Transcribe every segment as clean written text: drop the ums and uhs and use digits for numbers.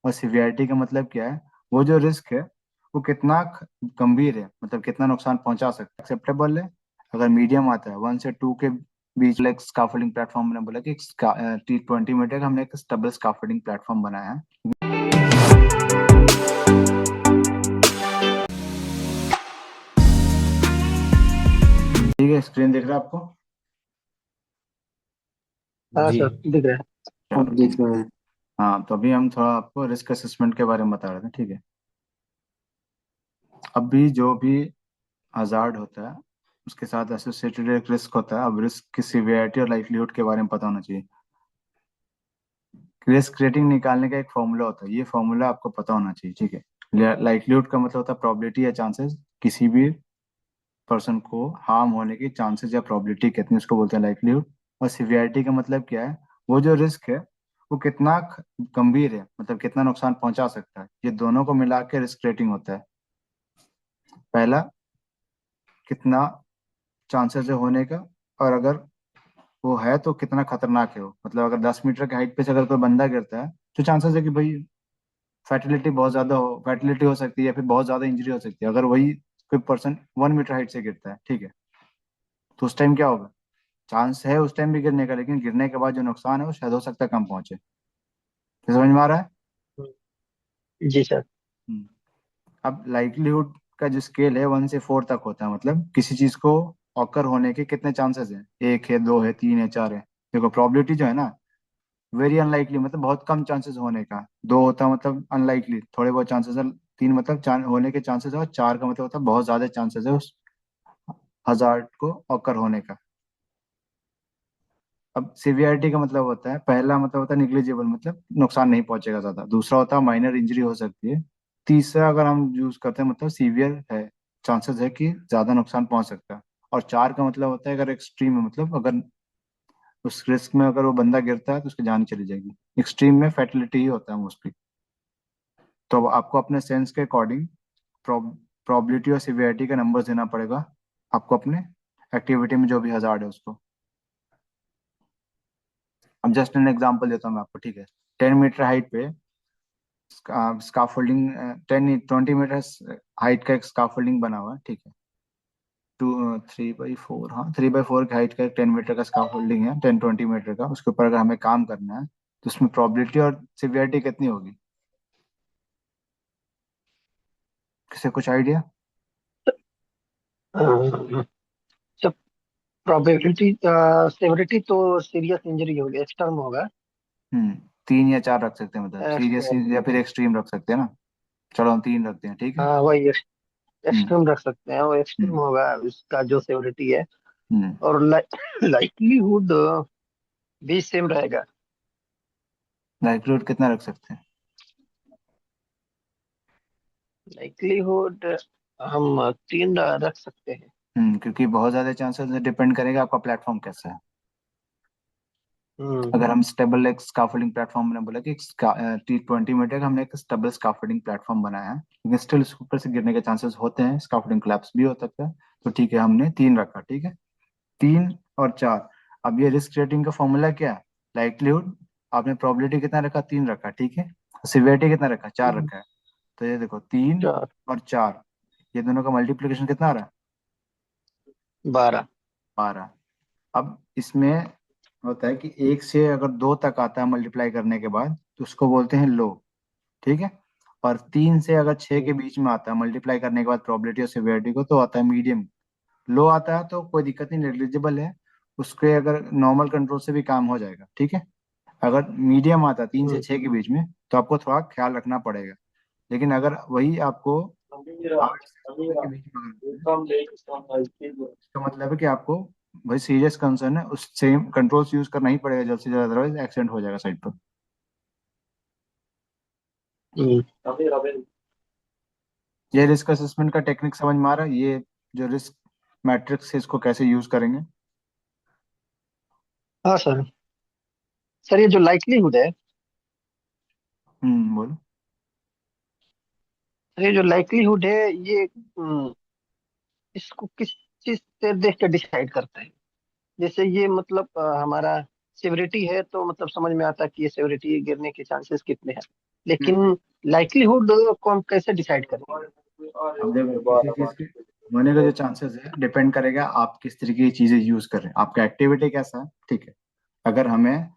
और सिवियरिटी का मतलब क्या है, वो जो रिस्क है वो कितना गंभीर है, मतलब कितना नुकसान पहुंचा सकता है, एक्सेप्टेबल है। अगर मीडियम आता है 1 से 2 के बीच, एक स्काफोल्डिंग प्लेटफॉर्म मैंने बोला कि T20 मीटर का हमने एक स्टेबल स्काफोल्डिंग प्लेटफॉर्म बनाया है। ठीक है, स्क्रीन दिख रहा है आपको? हाँ जी। सर, दिख रहा है। चलो ठीक है। हाँ, तो अभी हम थोड़ा आपको रिस्क असेसमेंट के बारे में बता रहे थे, ठीक है। अभी जो भी हजार्ड होता है उसके साथ एसोसिएटेड एक रिस्क होता है। अब रिस्क की सिवियरिटी और लाइवलीहुड के बारे में पता होना चाहिए। रिस्क रेटिंग निकालने का एक फॉर्मूला होता है, ये फॉर्मूला आपको पता होना चाहिए, ठीक है। लाइवलीहुड का मतलब होता है प्रोबेबिलिटी या चांसेस, किसी भी पर्सन को हार्म होने की चांसेस या प्रोबेबिलिटी कितनी, उसको बोलते हैं लाइवलीहुड। और सिवियरिटी का मतलब क्या है, वो जो रिस्क है वो कितना गंभीर है, मतलब कितना नुकसान पहुंचा सकता है। ये दोनों को मिला के रिस्क रेटिंग होता है। पहला, कितना चांसेस है होने का, और अगर वो है तो कितना खतरनाक है वो। मतलब अगर 10 मीटर की हाइट पे से अगर कोई बंदा गिरता है तो चांसेस है कि भाई फर्टिलिटी बहुत ज्यादा हो, फर्टिलिटी हो सकती है या फिर बहुत ज्यादा इंजरी हो सकती है। अगर वही कोई पर्सन 1 मीटर हाइट से गिरता है, ठीक है, तो उस टाइम क्या होगा, चांस है उस टाइम भी गिरने का, लेकिन गिरने के बाद जो नुकसान है वो शायद हो सकता है कम पहुंचे। ये समझ में आ रहा है? जी सर। हम्म। अब लाइक्लीहुड का जो स्केल है 1 से 4 तक होता है, मतलब किसी चीज को ऑकर होने के कितने चांसेस हैं, 1 है, 2 है, 3 है, 4 है। देखो प्रोबेबिलिटी जो है ना, वेरी अनलाइकली मतलब बहुत कम चांसेस होने का, 2 होता है मतलब अनलाइकली थोड़े बहुत चांसेस है, 3 मतलब होने के चांसेस है, और 4 का मतलब होता है बहुत ज्यादा चांसेस है उस हजार्ड को ऑकर होने का। अब सिवियरिटी का मतलब होता है, पहला मतलब होता है निग्लिजिबल, मतलब नुकसान नहीं पहुंचेगा ज्यादा। दूसरा होता है माइनर इंजरी हो सकती है। तीसरा अगर हम यूज करते हैं मतलब सीवियर है, चांसेस है कि ज्यादा नुकसान पहुंच सकता है। और 4 का मतलब होता है अगर एक्सट्रीम है, मतलब अगर उस रिस्क में अगर वो बंदा गिरता है तो उसकी जान चली जाएगी। एक्सट्रीम में फैटिलिटी ही होता है मोस्टली। तो अब आपको अपने सेंस के अकॉर्डिंग प्रोबेबिलिटी और सिवियरिटी का नंबर देना पड़ेगा आपको अपने एक्टिविटी में जो भी हजार्ड है उसको। अब जस्ट एन एग्जांपल देता हूँ मैं आपको, ठीक है। 10 मीटर हाइट पे स्काफोल्डिंग, 10 20 मीटर हाइट का एक स्काफोल्डिंग बना हुआ है, ठीक है। 3/4, हाँ 3/4 की हाइट का एक 10 मीटर का स्काफोल्डिंग है, 10 20 मीटर का। उसके ऊपर अगर हमें काम करना है तो उसमें प्रोबेबिलिटी और सिवियरिटी कितनी होगी, किसे कुछ आइडिया? सर, प्रोबेबिलिटी सेवरिटी तो सीरियस इंजरी होगी, एक्सटर्म होगा। 3 या 4 रख सकते हैं, मतलब सीरियस एक्सट्रीम। या फिर एक्सट्रीम रख सकते हैं ना। चलो हम 3 रखते हैं, ठीक है। हाँ, वही हम्म। एक्सट्रीम रख सकते हैं, वो एक्सट्रीम हम्म। होगा उसका जो सेवरिटी है। हम्म। और लाइकलीहुड भी सेम रहेगा। लाइक्लीहुड कितना रख सकते हैं? लाइकलीहुड हम 3 रख सकते हैं। क्योंकि बहुत ज्यादा चांसेस डिपेंड करेगा आपका प्लेटफॉर्म कैसा है। हम्म। अगर हम स्टेबल एक स्काफोल्डिंग प्लेटफॉर्म, मैंने बोला कि T20 मीटर का हमने एक स्टेबल स्काफोल्डिंग प्लेटफॉर्म बनाया है, लेकिन स्टिल उसके ऊपर से गिरने के चांसेस होते हैं, स्काफोल्डिंग कोलैप्स भी हो सकता है। तो ठीक है, हमने 3 रखा, ठीक है। 3 और 4। अब ये रिस्क रेटिंग का फॉर्मूला क्या है, लाइक्लीहुड, आपने प्रोबेबिलिटी कितना रखा, 3 रखा, ठीक है। सिवियरिटी कितना रखा, 4 रखा है। तो ये देखो 3 और 4, ये दोनों का मल्टीप्लीकेशन कितना आ रहा है, 12। 12। अब इसमें होता है कि 1 से अगर 2 तक आता है मल्टीप्लाई करने के बाद तो उसको बोलते हैं लो, ठीक है। और 3 से अगर 6 के बीच में आता है मल्टीप्लाई करने के बाद प्रोबेबिलिटी और सिवियरिटी को, तो आता है मीडियम। लो आता है तो कोई दिक्कत नहीं, नेग्लिजिबल है, उसके अगर नॉर्मल कंट्रोल से भी काम हो जाएगा, ठीक है। अगर मीडियम आता है तीन से हम्म। छह के बीच में तो आपको थोड़ा ख्याल रखना पड़ेगा। लेकिन अगर वही आपको 8 से 16 के बीच में अगर आता है, इसका मतलब है कि आपको भाई सीरियस कंसर्न है, उस सेम कंट्रोल्स यूज करना ही पड़ेगा जल्द से जल्द, अदरवाइज एक्सीडेंट हो जाएगा साइड पर। हम्म। ये रिस्क असेसमेंट का टेक्निक समझ में आ रहा है, ये जो रिस्क मैट्रिक्स है इसको कैसे यूज करेंगे? हाँ सर। सर, ये जो लाइकलीहुड है, बोलो। ये जो लाइकलीहुड है, ये इसको किस चीज से देख कर डिसाइड करते हैं? जैसे ये मतलब हमारा सेवरिटी है, तो मतलब समझ में आता है कि ये सेवरिटी गिरने के चांसेस कितने हैं। लेकिन लाइक्लीहुड को हम कैसे डिसाइड करें? अब देखो किसी चीज के होने का जो चांसेस है डिपेंड करेगा आप किस तरीके की चीजें यूज कर रहे हैं, आपका एक्टिविटी कैसा है, ठीक है। अगर हमें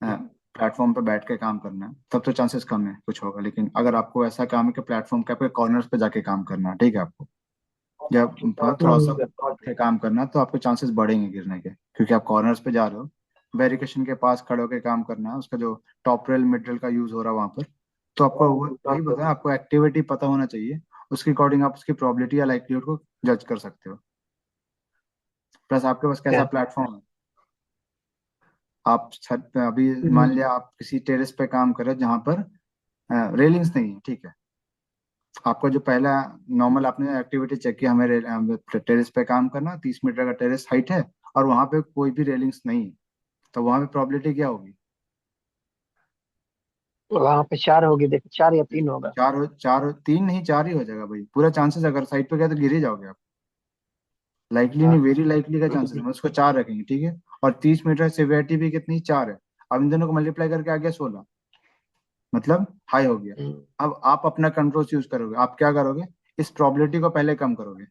प्लेटफॉर्म पे बैठ के काम करना है तब तो चांसेस कम है कुछ होगा, लेकिन अगर आपको ऐसा काम है कि प्लेटफॉर्म के आपके कॉर्नर्स पे जाके काम करना है, ठीक है, आपको जब थोड़ा सा हम्म। ऊपर उठ के काम करना है तो आपके चांसेस बढ़ेंगे गिरने के, क्योंकि आप कॉर्नर्स पे जा रहे हो। वेरिएशन के पास खड़े होकर काम करना है, उसका जो टॉप रेल मिड रेल का यूज हो रहा है वहां पर, तो आपको वही बताया, आपको एक्टिविटी पता होना चाहिए। उसके अकॉर्डिंग आप उसकी प्रोबेबिलिटी या लाइक्लीहुड को जज कर सकते हो। प्लस आपके पास कैसा क्या? प्लेटफॉर्म है। आप छत पे अभी हम्म। मान लिया आप किसी टेरेस पे काम कर रहे हो जहाँ पर रेलिंग्स नहीं है, ठीक है। आपका जो पहला नॉर्मल आपने एक्टिविटी चेक किया, हमें टेरेस पे काम करना, 30 मीटर का टेरेस हाइट है और वहां पे कोई भी रेलिंग्स नहीं है, तो वहां पे प्रोबेबिलिटी क्या होगी। वहां पे 4 होगी, देखो 4 या 3 होगा। चार तीन नहीं, चार ही हो जाएगा भाई, पूरा चांसेस अगर साइड पे गया तो गिर ही जाओगे आप। लाइकली नहीं, हाँ। वेरी लाइकली का चांसेस है, उसको चार रखेंगे, ठीक है। और 30 मीटर सिवियरिटी भी कितनी, चार है। अब इन दोनों को मल्टीप्लाई करके आ गया 16, मतलब हाई हो गया। हम्म। अब आप अपना कंट्रोल यूज करोगे, आप क्या करोगे, इस प्रोबेबिलिटी को पहले कम करोगे,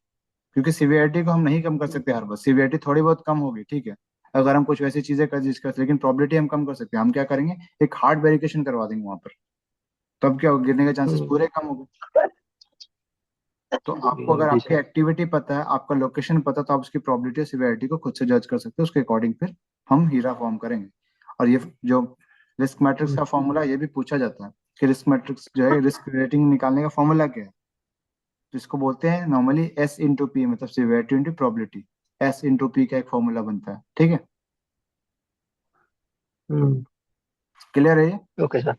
क्योंकि सीवीआईटी को हम नहीं कम कर सकते हर बार, सीवीआईटी थोड़ी बहुत कम होगी, ठीक है। अगर हम कुछ वैसी चीजें कर जिसका, लेकिन प्रोबेबिलिटी हम कम कर सकते हैं, हम क्या करेंगे, एक हार्ड वेरिफिकेशन करवा देंगे वहां पर, तब क्या होगा, गिरने के चांसेस हम्म। पूरे कम हो गए। तो आपको अगर जी आपकी सर। एक्टिविटी पता है, आपका लोकेशन पता है, तो आप उसकी प्रोबेबिलिटी और सीवीआईटी को खुद से जज कर सकते हो, उसके अकॉर्डिंग फिर हम हीरा फॉर्म करेंगे। और ये जो रिस्क मैट्रिक्स हम्म। का फॉर्मूला, ये भी पूछा जाता है कि रिस्क मैट्रिक्स जो है, रिस्क रेटिंग निकालने का फॉर्मूला क्या है, जिसको बोलते हैं नॉर्मली एस इंटू पी, मतलब severity into probability. S into P का एक फॉर्मूला बनता है, ठीक है। हम्म। क्लियर है ये। Okay sir.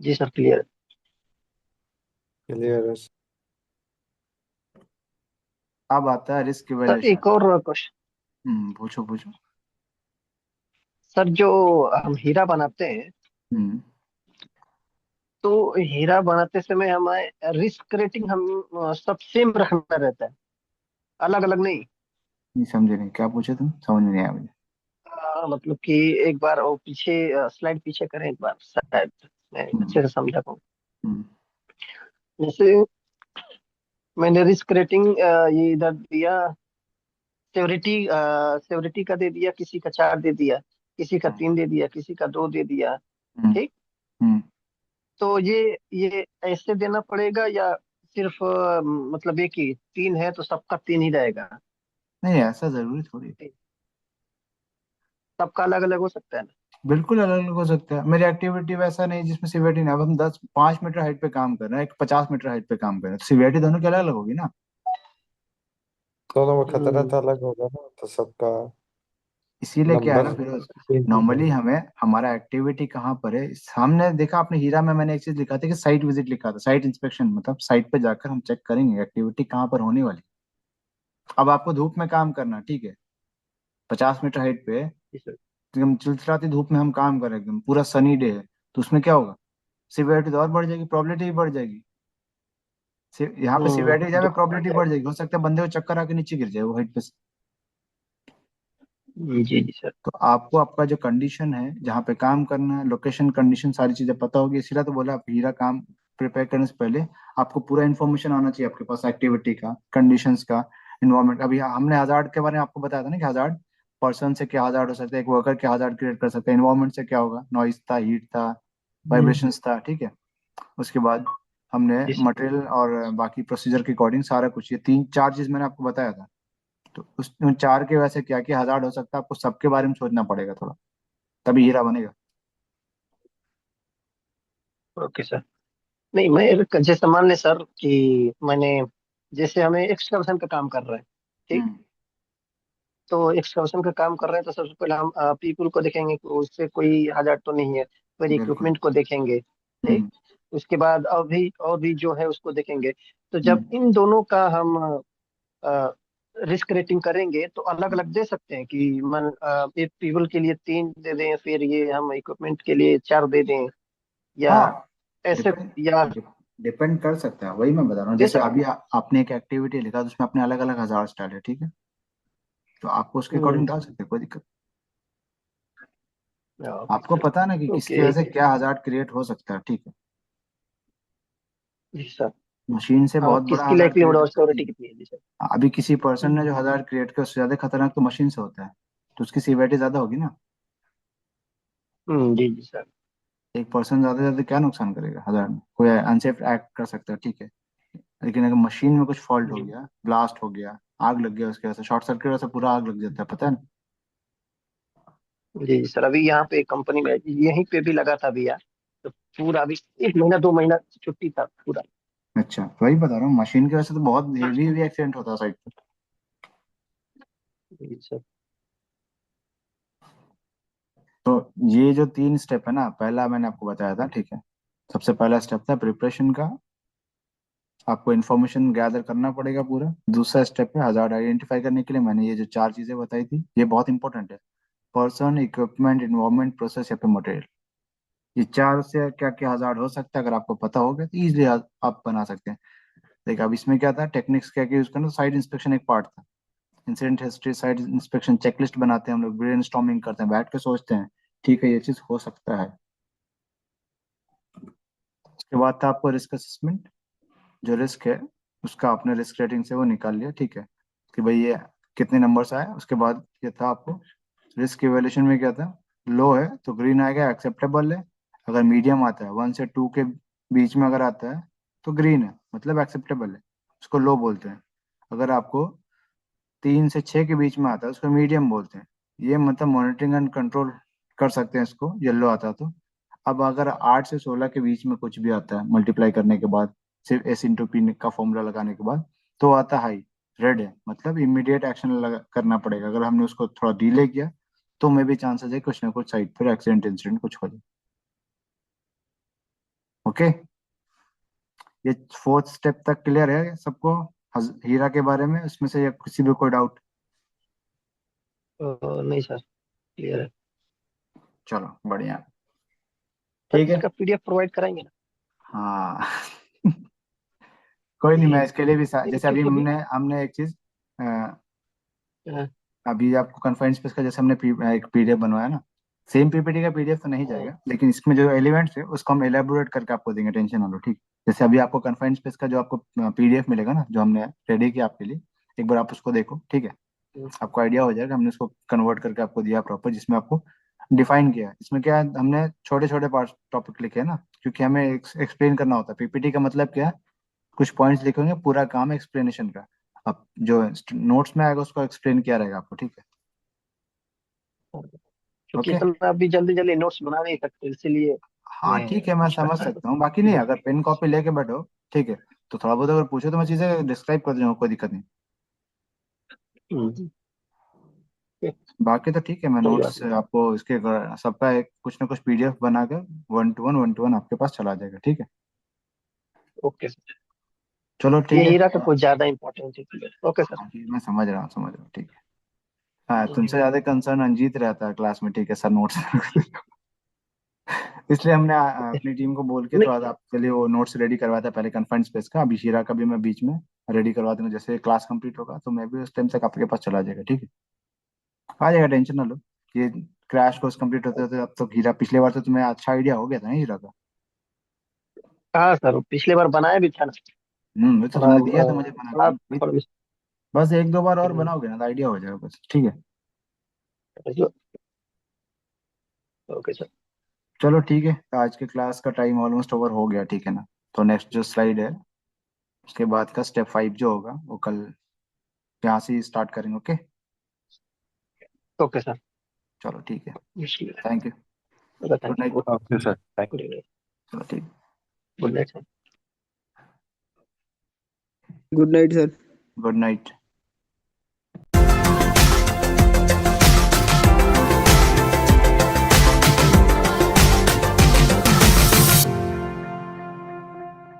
जी सर, क्लियर। क्लियर है। अब आता है रिस्क सर इवैल्यूएशन। एक और क्वेश्चन। पूछो पूछो। सर जो हम हीरा बनाते हैं, हम्म तो हीरा बनाते समय हमें रिस्क रेटिंग हम सब सेम रखना रहता है, अलग अलग नहीं? नहीं समझे, नहीं क्या पूछे तुम, समझ नहीं आया मुझे। मतलब कि एक बार वो पीछे स्लाइड पीछे करें एक बार, शायद मैं हम्म अच्छे से समझा पाऊँ। हम्म जैसे मैंने रिस्क रेटिंग ये इधर दिया, सेवरिटी सेवरिटी का दे दिया, किसी का 4 दे दिया, किसी का हम्म 3 दे दिया, किसी का 2 दे दिया। हम्म ठीक। हम्म। तो ये ऐसे देना पड़ेगा या सिर्फ मतलब एक ही 3 है तो सबका 3 ही रहेगा? नहीं ऐसा जरूरी थोड़ी। सबका अलग अलग हो सकता है ना? बिल्कुल अलग अलग हो सकता है, मेरी एक्टिविटी वैसा नहीं जिसमें सिवियरिटी नहीं, अब हम 5 मीटर हाइट पे काम कर रहे हैं, एक 50 मीटर हाइट पे काम कर रहे हैं, तो सिवियरिटी दोनों की अलग अलग होगी ना। दोनों में खतरा हम्म। तो अलग होगा ना, तो सबका इसीलिए क्या है नंबर ना फिरोज, चेंज हो नॉर्मली जाएगा। हमें हमारा एक्टिविटी कहाँ पर है, हमने देखा आपने हीरा में मैंने एक चीज लिखा था कि साइट विजिट लिखा था, साइट इंस्पेक्शन, मतलब साइट पे जाकर हम चेक करेंगे एक्टिविटी कहाँ पर होने वाली। अब आपको धूप में काम करना, ठीक है, 50 मीटर हाइट पे, जी सर। एकदम चिलचिलाती धूप में हम काम कर रहे हैं, एकदम पूरा सनी डे है, तो उसमें क्या होगा, सिवियरिटी तो और बढ़ जाएगी, प्रोबेबिलिटी भी बढ़ जाएगी। यहाँ पे सिवियरिटी जगह दुख बढ़ प्रोबेबिलिटी बढ़ जाएगा। जाएगी, हो सकता है बंदे को चक्कर आके नीचे गिर जाए वो हाइट पे से। जी जी सर। तो आपको आपका जो कंडीशन है जहाँ पे काम करना है, लोकेशन कंडीशन सारी चीजें पता होगी, इसीलिए तो बोला आप हीरा काम प्रिपेयर करने से पहले आपको पूरा इन्फॉर्मेशन आना चाहिए आपके पास, एक्टिविटी का, कंडीशंस का, इन्वायरमेंट। अभी हमने हजार्ड के बारे में आपको बताया था ना कि हजार्ड पर्सन से क्या हजार्ड हो सकता है, एक वर्कर क्या हजार्ड क्रिएट कर सकता है, इन्वायरमेंट से क्या होगा, नॉइस था, हीट था, हम्म। वाइब्रेशंस था, ठीक है। उसके बाद हमने जी सर। मटेरियल और बाकी प्रोसीजर के अकॉर्डिंग सारा कुछ, ये तीन चार चीज मैंने आपको बताया था। तो उस उन चार के वजह से क्या कि हजार्ड हो सकता है, आपको सबके बारे में सोचना पड़ेगा थोड़ा, तभी हीरा बनेगा। Okay sir. नहीं, मैं जैसे मान ले सर कि मैंने, जैसे हमें एक्सकर्शन का काम कर रहे हैं, ठीक। हम्म तो एक्सकर्शन का काम कर रहे हैं तो सबसे पहले हम पीपल को देखेंगे कि उससे कोई हजार्ड तो नहीं है, फिर बिल्कुल। इक्विपमेंट को देखेंगे, ठीक। हम्म उसके बाद और भी जो है उसको देखेंगे। तो जब हम्म इन दोनों का हम रिस्क रेटिंग करेंगे तो अलग अलग हम्म। दे सकते हैं कि एक पीपल के लिए 3 दे दें, फिर ये हम इक्विपमेंट के लिए 4 दे दें, या हाँ ऐसे, डिपेंड या डिपेंड कर सकता है, वही मैं बता रहा हूँ, दे जैसे सकते अभी आपने एक एक्टिविटी लिखा तो उसमें अपने अलग अलग हजार स्टाइल है, ठीक है, तो आपको उसके हैं। अकॉर्डिंग डाल सकते हैं, कोई दिक्कत आपको पता है ना कि किसकी वजह से क्या हजार्ड क्रिएट हो सकता है, ठीक है। जी सर। मशीन से बहुत बड़ा किसकी हजार्ड लाइक्लीहुड क्रिएट हो और सकती सिक्योरिटी है। कितनी है जी सर? अभी किसी पर्सन ने जो हजार्ड क्रिएट किया उससे ज्यादा खतरनाक तो मशीन से होता है, तो उसकी सीवियरिटी ज्यादा होगी ना। जी जी सर। एक पर्सन ज्यादा से ज्यादा क्या नुकसान करेगा, हजार्ड में कोई अनसेफ एक्ट कर सकता है, ठीक है। लेकिन अगर मशीन में कुछ फॉल्ट हो गया, ब्लास्ट हो गया, आग लग गया, उसके वजह से शॉर्ट सर्किट वजह से पूरा आग लग जाता है, पता है ना। जी जी सर, अभी यहाँ पे कंपनी में यहीं पे भी लगा था भैया, तो पूरा अभी 1 महीना 2 महीना छुट्टी था पूरा। अच्छा, वही बता रहा हूँ, मशीन की वजह से तो बहुत हेवी हेवी एक्सीडेंट होता है साइड पे। जी सर। तो ये जो 3 स्टेप है ना, पहला मैंने आपको बताया था, ठीक है। सबसे पहला स्टेप था प्रिपरेशन का, आपको इन्फॉर्मेशन गैदर करना पड़ेगा पूरा। दूसरा स्टेप है हजार्ड आइडेंटिफाई करने के लिए मैंने ये जो 4 चीजें बताई थी, ये बहुत इंपॉर्टेंट है। पर्सन, इक्विपमेंट, इन्वायरमेंट, प्रोसेस या फिर मटेरियल। ये 4 से क्या क्या हजार्ड हो सकता है, अगर आपको पता होगा तो इजीली आप बना सकते हैं। देखिए अब इसमें क्या था, टेक्निक्स क्या क्या यूज करना, साइट इंस्पेक्शन एक पार्ट था। Incident history, site inspection, checklist बनाते हैं हम लोग, ब्रेन स्टॉर्मिंग करते हैं, बैठ के सोचते हैं, ठीक है ये चीज हो सकता है। उसके बाद था आपको रिस्क असेसमेंट। जो रिस्क है उसका आपने रिस्क रेटिंग से वो निकाल लिया, ठीक है, कि भाई ये कितने नंबर्स आए। उसके बाद ये था आपको रिस्क इवेल्यूशन में क्या था, लो है तो ग्रीन आएगा, एक्सेप्टेबल है। अगर मीडियम आता है 1 से 2 के बीच में अगर आता है तो ग्रीन है, मतलब एक्सेप्टेबल है, उसको लो बोलते हैं। अगर आपको 3 से 6 के बीच में आता है उसको मीडियम बोलते हैं। ये मतलब मॉनिटरिंग एंड कंट्रोल कर सकते हैं इसको, येलो आता है तो। अब अगर 8 से 16 के बीच में कुछ भी आता है मल्टीप्लाई करने के बाद, सिर्फ एस इंटू पी का फॉर्मूला लगाने के बाद, तो आता है हाई, रेड है, मतलब इमीडिएट एक्शन करना पड़ेगा। अगर हमने उसको थोड़ा डिले किया तो मे भी चांसेस है कुछ ना कुछ साइड पर एक्सीडेंट इंसिडेंट कुछ हो जाए। ओके, ये 4th स्टेप तक क्लियर है सबको हीरा के बारे में, इसमें से या किसी भी कोई डाउट। नहीं सर, क्लियर है। चलो बढ़िया, सर ठीक है। इसका पीडीएफ प्रोवाइड कराएंगे ना? हाँ कोई नहीं, जी मैं इसके लिए भी जैसे अभी क्योंकि अभी हमने हमने एक चीज हाँ, अभी आपको कन्फाइंड स्पेस का जैसे हमने एक पीडीएफ बनवाया ना, सेम पीपीटी का पीडीएफ तो नहीं जाएगा, लेकिन इसमें जो एलिमेंट्स है उसको हम एलेबोरेट करके आपको देंगे, टेंशन ना लो, ठीक। जैसे अभी आपको कन्फाइंड स्पेस का जो आपको पीडीएफ मिलेगा ना, जो हमने रेडी किया आपके लिए, एक बार आप उसको देखो, ठीक है। आपको आइडिया हो जाएगा, हमने उसको कन्वर्ट करके आपको दिया प्रॉपर, जिसमें आपको डिफाइन किया है। इसमें क्या है, हमने छोटे छोटे पार्ट टॉपिक लिखे हैं ना, क्योंकि हमें एक्सप्लेन करना होता है। पीपीटी का मतलब क्या है, कुछ पॉइंट्स लिखेंगे, पूरा काम है एक्सप्लेनेशन का। अब जो नोट्स में आएगा उसको एक्सप्लेन किया रहेगा आपको, ठीक है। क्योंकि ओके, इतना अभी जल्दी जल्दी नोट्स बना नहीं सकते, इसीलिए हाँ मैं ठीक है, मैं पूछ समझ रहा था। सकता हूँ। बाकी नहीं, अगर पेन कॉपी लेके बैठो, ठीक है, तो थोड़ा बहुत अगर पूछो तो मैं चीजें डिस्क्राइब कर दूंगा, कोई दिक्कत नहीं। हम्म, बाकी तो ठीक है, मैं कोई बात नोट्स नहीं। आपको इसके सबका एक कुछ ना कुछ पीडीएफ बनाकर 1 to 1 आपके पास चला जाएगा, ठीक है। ओके सर, चलो ये ठीक है। हीरा का कुछ ज्यादा इंपॉर्टेंट है। Okay sir. हाँ जी, मैं समझ रहा हूँ, ठीक है। हाँ, तुमसे ज्यादा कंसर्न अंजीत रहता है क्लास में, ठीक है सर, नोट्स इसलिए हमने अपनी टीम को बोल के नहीं थोड़ा सा आपके लिए वो नोट्स रेडी करवाया था पहले, कन्फाइंड स्पेस का। अभी शीरा का भी मैं बीच में रेडी करवा दूंगा, जैसे क्लास कंप्लीट होगा तो मैं भी उस टाइम तक आपके पास चला जाएगा, ठीक है। आ जाएगा, टेंशन ना लो। ये क्रैश कोर्स कंप्लीट होते होते अब तो हीरा, पिछले बार तो तुम्हें अच्छा आइडिया हो गया था ना हीरा का। हाँ सर, पिछले बार बनाया भी था ना। वो तो थोड़ा तुमने दिया था मुझे बना थोड़ा के, बस 1 2 बार और हम्म, बनाओगे ना तो आइडिया हो जाएगा, बस ठीक है। Okay sir. चलो ठीक है, तो आज के क्लास का टाइम ऑलमोस्ट ओवर हो गया, ठीक है ना। तो नेक्स्ट जो स्लाइड है उसके बाद का स्टेप 5 जो होगा वो कल यहाँ से ही स्टार्ट करेंगे, ओके। Okay sir. चलो ठीक है, मुश्किल थैंक यू, है। Good thank night. You. Okay sir, thank good night. चलो ठीक। Good night sir. Good night sir. Good night.